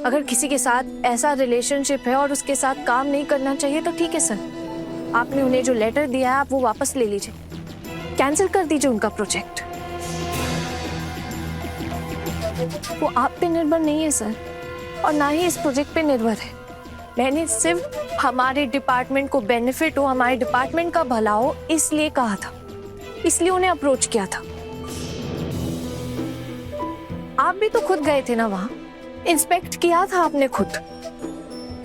अगर किसी के साथ ऐसा रिलेशनशिप है और उसके साथ काम नहीं करना चाहिए तो ठीक है सर, आपने उन्हें जो लेटर दिया है आप वो वापस ले लीजिए, कैंसिल कर दीजिए उनका प्रोजेक्ट। वो आप पे निर्भर नहीं है सर, और ना ही इस प्रोजेक्ट पे निर्भर है। मैंने सिर्फ हमारे डिपार्टमेंट को बेनिफिट हो, हमारे डिपार्टमेंट का भला हो, इसलिए कहा था, इसलिए उन्हें अप्रोच किया था। आप भी तो खुद गए थे ना वहां, इंस्पेक्ट किया था आपने खुद।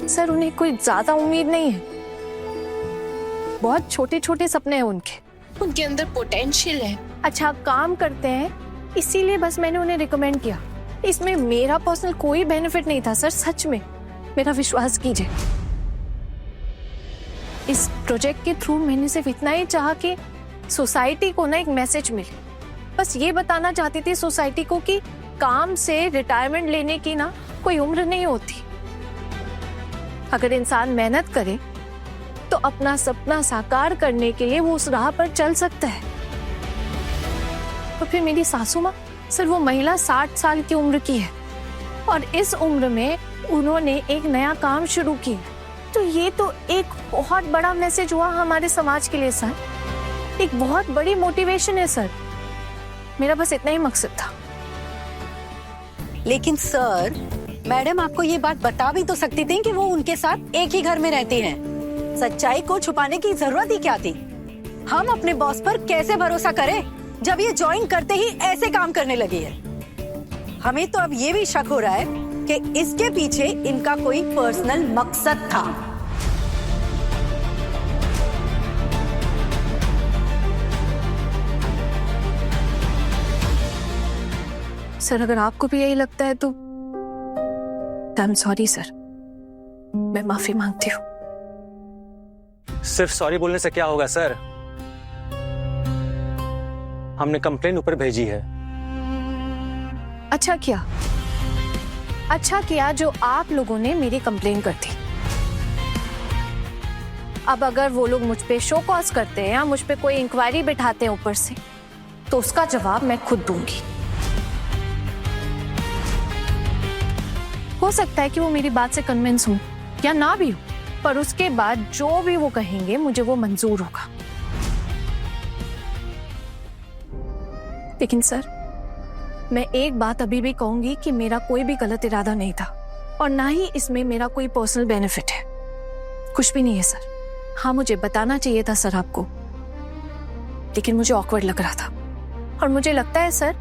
सर उन्हें कोई ज्यादा उम्मीद नहीं है, बहुत छोटे छोटे सपने हैं उनके अंदर पोटेंशियल है, अच्छा काम करते हैं, इसीलिए बस मैंने उन्हें रिकमेंड किया। इसमें मेरा पर्सनल कोई बेनिफिट नहीं था सर, सच में मेरा विश्वास कीजिए। इस प्रोजेक्ट के थ्रू मैंने सिर्फ इतना ही चाहा कि सोसाइटी को ना एक मैसेज मिले। बस ये बताना चाहती थी सोसाइटी को कि काम से रिटायरमेंट लेने की ना कोई उम्र नहीं होती। अगर इंसान मेहनत करे तो अपना सपना साकार करने के लिए वो उस राह पर चल सकता है। तो फिर मेरी सासू माँ, सर वो महिला 60 साल की उम्र की है और इस उम्र में उन्होंने एक नया काम शुरू किया, तो ये तो एक बहुत बड़ा मैसेज हुआ हमारे समाज के लिए सर, एक बहुत बड़ी मोटिवेशन है सर। मेरा बस इतना ही मकसद था। लेकिन सर, मैडम आपको ये बात बता भी तो सकती थी कि वो उनके साथ एक ही घर में रहती हैं। सच्चाई को छुपाने की जरूरत ही क्या थी? हम अपने बॉस पर कैसे भरोसा करें जब ये ज्वाइन करते ही ऐसे काम करने लगी है? हमें तो अब ये भी शक हो रहा है कि इसके पीछे इनका कोई पर्सनल मकसद था। सर अगर आपको भी यही लगता है तो आई एम सॉरी सर, मैं माफी मांगती हूँ। सिर्फ सॉरी बोलने से क्या होगा सर? हमने कंप्लेन ऊपर भेजी है। अच्छा किया जो आप लोगों ने मेरी कंप्लेन कर दी। अब अगर वो लोग मुझ पे शो कॉज करते हैं या मुझ पे कोई इंक्वायरी बिठाते हैं ऊपर से, तो उसका जवाब मैं खुद दूंगी। हो सकता है कि वो मेरी बात से कन्विंस हो या ना भी हो, पर उसके बाद जो भी वो कहेंगे मुझे वो मंजूर होगा। लेकिन सर मैं एक बात अभी भी कहूंगी कि मेरा कोई भी गलत इरादा नहीं था और ना ही इसमें मेरा कोई पर्सनल बेनिफिट है, कुछ भी नहीं है सर। हाँ मुझे बताना चाहिए था सर आपको, लेकिन मुझे ऑकवर्ड लग रहा था। और मुझे लगता है सर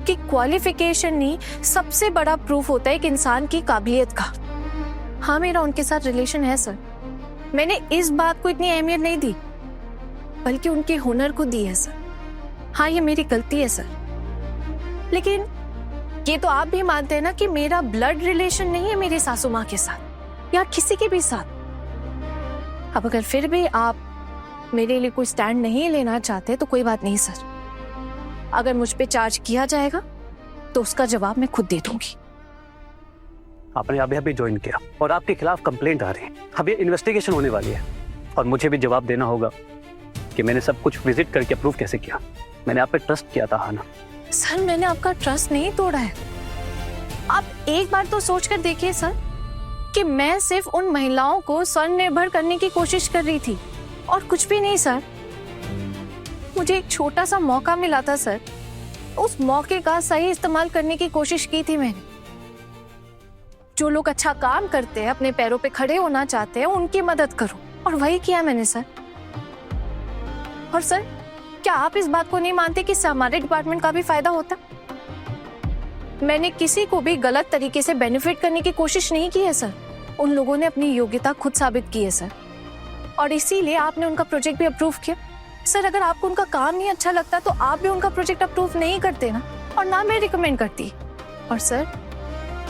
कि क्वालिफिकेशन ही सबसे बड़ा प्रूफ होता है एक इंसान की काबिलियत का। हाँ मेरा उनके साथ रिलेशन है सर, मैंने इस बात को इतनी अहमियत नहीं दी, बल्कि उनके हुनर को दी है सर। हाँ ये मेरी गलती है सर, लेकिन ये तो आप भी मानते हैं ना कि मेरा ब्लड रिलेशन नहीं है मेरी सासू माँ के साथ या किसी के भी साथ। अब अगर फिर भी आप मेरे लिए कोई स्टैंड नहीं लेना चाहते तो कोई बात नहीं सर, अगर मुझ पे चार्ज किया जाएगा तो उसका जवाब मैं खुद दे दूंगी। आपने अभी ज्वाइन किया और आपके खिलाफ कंप्लेंट आ रही है। अब ये इन्वेस्टिगेशन होने वाली है और मुझे भी जवाब देना होगा कि मैंने सब कुछ विजिट करके अप्रूव कैसे किया। मैंने आप पे ट्रस्ट किया था। हाँ ना सर, मैंने आपका ट्रस्ट नहीं तोड़ा है। आप एक बार तो सोच कर देखिए सर कि मैं सिर्फ उन महिलाओं को स्वनिर्भर करने की कोशिश कर रही थी और कुछ भी नहीं सर। मुझे एक छोटा सा मौका मिला था सर, उस मौके का सही इस्तेमाल करने की कोशिश की थी मैंने। जो लोग अच्छा काम करते हैं, अपने पैरों पे खड़े होना चाहते हैं, उनकी मदद करो, और वही किया मैंने सर। और सर क्या आप इस बात को नहीं मानते कि इससे हमारे डिपार्टमेंट का भी फायदा होता? मैंने किसी को भी गलत तरीके से बेनिफिट करने की कोशिश नहीं की है सर। उन लोगों ने अपनी योग्यता खुद साबित की है सर, और इसीलिए आपने उनका प्रोजेक्ट भी अप्रूव किया। सर अगर आपको उनका काम नहीं अच्छा लगता तो आप भी उनका प्रोजेक्ट अप्रूव नहीं करते ना, और ना मैं रिकमेंड करती। और सर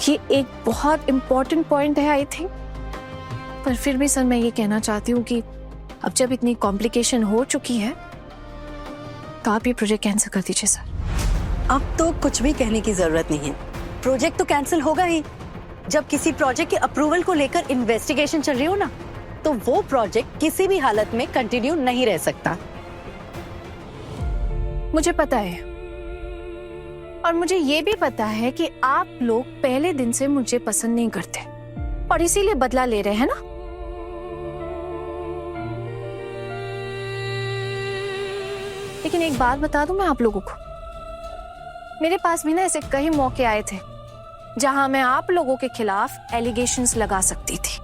ये एक बहुत इंपॉर्टेंट पॉइंट है आई थिंक, पर फिर भी सर मैं ये कहना चाहती हूँ कि अब जब इतनी कॉम्प्लिकेशन हो चुकी है तो आप ये प्रोजेक्ट कैंसिल कर दीजिए सर। अब तो कुछ भी कहने की जरूरत नहीं है, प्रोजेक्ट तो कैंसिल होगा ही। जब किसी प्रोजेक्ट के अप्रूवल को लेकर इन्वेस्टिगेशन चल रही हो ना, तो वो प्रोजेक्ट किसी भी हालत में कंटिन्यू नहीं रह सकता। मुझे पता है, और मुझे ये भी पता है कि आप लोग पहले दिन से मुझे पसंद नहीं करते और इसीलिए बदला ले रहे हैं ना। लेकिन एक बात बता दूं मैं आप लोगों को, मेरे पास भी ना ऐसे कई मौके आए थे जहां मैं आप लोगों के खिलाफ एलिगेशंस लगा सकती थी।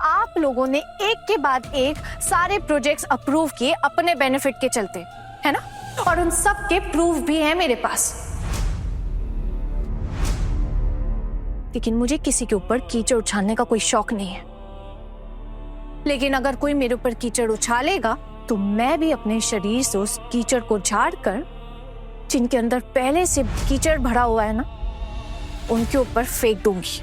आप लोगों ने एक के बाद एक सारे प्रोजेक्ट्स अप्रूव किए अपने बेनिफिट के चलते, है ना? और उन सब के प्रूफ भी हैं मेरे पास। लेकिन मुझे किसी के ऊपर कीचड़ उछालने का कोई शौक नहीं है। लेकिन अगर कोई मेरे ऊपर कीचड़ उछालेगा तो मैं भी अपने शरीर से उस कीचड़ को झाड़कर, जिनके अंदर पहले से कीचड़ भरा हुआ है ना, उनके ऊपर फेंक दूंगी।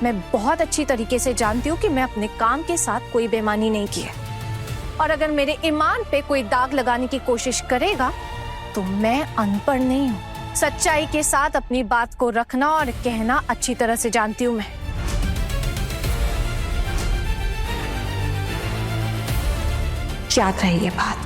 मैं बहुत अच्छी तरीके से जानती हूँ कि मैं अपने काम के साथ कोई बेईमानी नहीं की है, और अगर मेरे ईमान पे कोई दाग लगाने की कोशिश करेगा तो मैं अनपढ़ नहीं हूँ। सच्चाई के साथ अपनी बात को रखना और कहना अच्छी तरह से जानती हूँ मैं। याद रहे ये बात।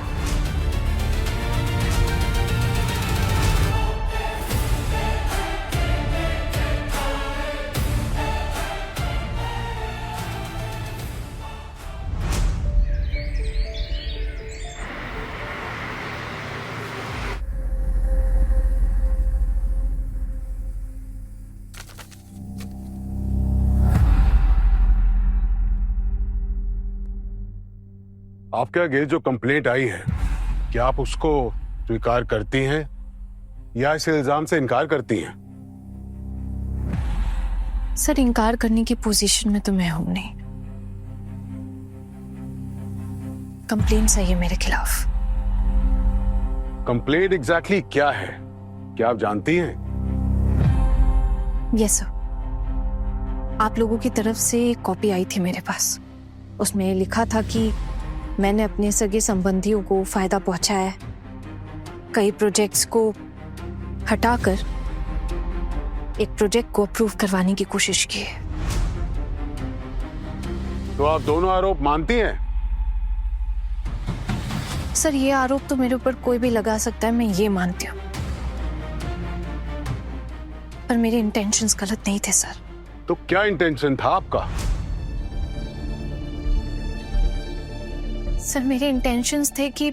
आपके आगे जो कंप्लेंट आई है, क्या आप उसको स्वीकार करती हैं या इस इल्जाम से इनकार करती हैं? सर, इनकार करने की पोजीशन में तो मैं हूं नहीं। कंप्लेंट सही है मेरे खिलाफ। कंप्लेंट एग्जैक्टली क्या है, क्या आप जानती हैं? यस सर, आप लोगों की तरफ से एक कॉपी आई थी मेरे पास। उसमें लिखा था कि मैंने अपने सगे संबंधियों को फायदा पहुंचाया है, कई प्रोजेक्ट्स को हटाकर एक प्रोजेक्ट को अप्रूव करवाने की कोशिश की है। तो आप दोनों आरोप मानती हैं? सर, ये आरोप तो मेरे ऊपर कोई भी लगा सकता है, मैं ये मानती हूँ, पर मेरे इंटेंशंस गलत नहीं थे सर। तो क्या इंटेंशन था आपका? सर, मेरे इंटेंशंस थे कि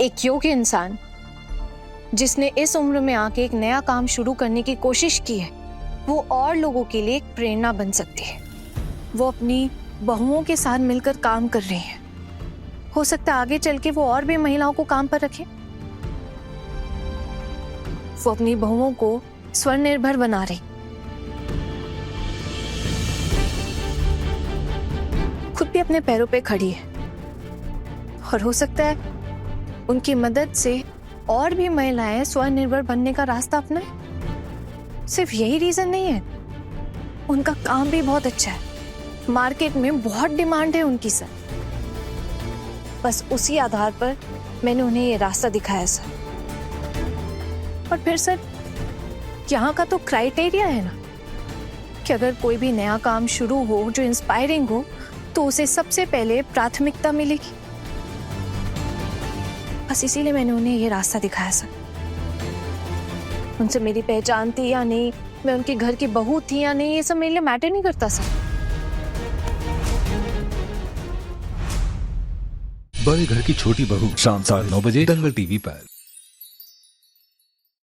एक योग्य इंसान जिसने इस उम्र में आके एक नया काम शुरू करने की कोशिश की है, वो और लोगों के लिए एक प्रेरणा बन सकती है। वो अपनी बहुओं के साथ मिलकर काम कर रही है, हो सकता है आगे चल के वो और भी महिलाओं को काम पर रखे। वो अपनी बहुओं को स्वनिर्भर बना रही, खुद भी अपने पैरों पे खड़ी है, और हो सकता है उनकी मदद से और भी महिलाएं स्वनिर्भर बनने का रास्ता अपनाएं। सिर्फ यही रीजन नहीं है, उनका काम भी बहुत अच्छा है, मार्केट में बहुत डिमांड है उनकी सर। बस उसी आधार पर मैंने उन्हें ये रास्ता दिखाया सर। और फिर सर, यहाँ का तो क्राइटेरिया है ना कि अगर कोई भी नया काम शुरू हो जो इंस्पायरिंग हो तो उसे सबसे पहले प्राथमिकता मिलेगी। बस इसीलिए मैंने उन्हें ये रास्ता दिखाया सर। उनसे मेरी पहचान थी या नहीं, मैं उनके घर की बहू थी या नहीं, ये सब मेरे लिए मैटर नहीं करता सर। बड़े घर की छोटी बहू, शाम 9:30 बजे दंगल टीवी पर।